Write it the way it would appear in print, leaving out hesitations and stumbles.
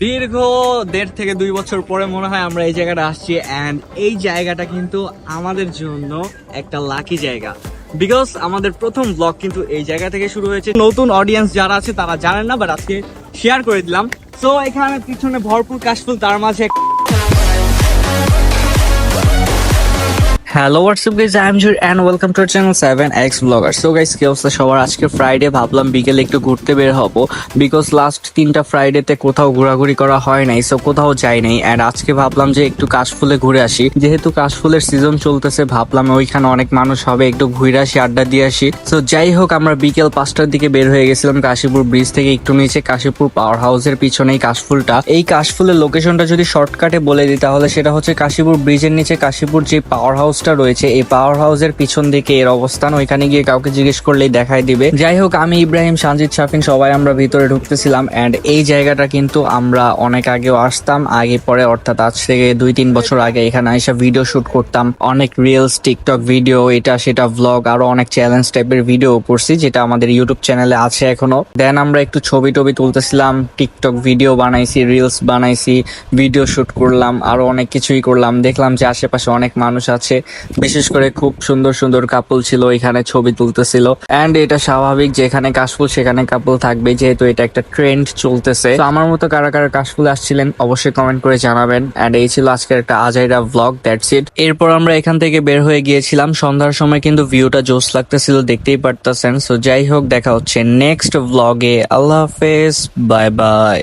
দীর্ঘ 1.5 থেকে 2 বছর পরে মনে হয় আমরা এই জায়গাটা আসছি অ্যান্ড এই জায়গাটা কিন্তু আমাদের জন্য একটা লাকি জায়গা বিকজ আমাদের প্রথম ব্লগ কিন্তু এই জায়গা থেকে শুরু হয়েছে। নতুন অডিয়েন্স যারা আছে তারা জানেন না, বাট আজকে শেয়ার করে দিলাম। সো এখানে পিছনে ভরপুর কাশফুল, তার মাঝে hello WhatsApp guys, I am জুর and welcome to our channel 7x blogger. So guys, কি অবস্থা সবার? আজকে ফ্রাইডে, ভাবলাম বিকেলে একটু ঘুরতে বের হবো বিকজ লাস্ট 3টা ফ্রাইডেতে কোথাও ঘোরাঘুরি করা হয় নাই, সো কোথাও যাই নাই। অ্যান্ড আজকে ভাবলাম যে একটু কাশফুলে ঘুরে আসি, যেহেতু কাশফুলের সিজন চলতেছে, ভাবলাম ওইখানে অনেক মানুষ হবে, একটু ঘুরে আসি, আড্ডা দিয়ে আসি। সো যাই হোক, আমরা বিকেল 5টার দিকে বের হয়ে গেছিলাম কাশীপুর ব্রিজ থেকে একটু নিচে। কাশীপুর পাওয়ার হাউসের পিছনেই কাশফুলটা। এই কাশফুলের লোকেশনটা যদি শর্টকাটে বলে দিই তাহলে সেটা হচ্ছে কাশীপুর ব্রিজের নিচে কাশীপুর যে পাওয়ার হাউসটা রয়েছে, এই পাওয়ার হাউসের পিছন দিকে এর অবস্থান। ওইখানে গিয়ে কাউকে জিজ্ঞেস করলেই দেখাই দিবে। যাই হোক, আমি ইব্রাহিম, সানজিদ, শাফিন সবাই আমরা ভিতরে ঢুকতেছিলাম। এন্ড এই জায়গাটা কিন্তু আমরা অনেক আগেও আসতাম, আগে পরে অর্থাৎ আজ থেকে 2-3 বছর আগে এখানে এসে ভিডিও শুট করতাম। অনেক রিলস, টিকটক ভিডিও, এটা সেটা ভ্লগ, আরো অনেক চ্যালেঞ্জ টাইপের ভিডিও করছি, যেটা আমাদের ইউটিউব চ্যানেলে আছে এখনো। দেন আমরা একটু ছবি টবি তুলতেছিলাম, টিকটক ভিডিও বানাইছি, রিলস বানাইছি, ভিডিও শুট করলাম, আরো অনেক কিছুই করলাম। দেখলাম যে আশেপাশে অনেক মানুষ আছে, বিশেষ করে খুব সুন্দর সুন্দর কাপল ছিল এখানে, ছবি তুলতেছিল। এন্ড এটা স্বাভাবিক যে এখানে কাশফুল সেখানে কাপল থাকবে, যেহেতু এটা একটা ট্রেন্ড চলতেছে। তো আমার মতো কারা কারা কাশফুলে আসছিলেন অবশ্যই কমেন্ট করে জানাবেন। এন্ড এই ছিল আজকের একটা আজাইরা ভ্লগ, দ্যাটস ইট। এরপর আমরা এখান থেকে বের হয়ে গিয়েছিলাম। সন্ধ্যার সময় কিন্তু ভিউটা জোস লাগতেছিল, দেখতেই পারতেছেন। সো যাই হোক, দেখা হচ্ছে নেক্সট ভ্লগে। আল্লাহ হাফেজ, বাই বাই।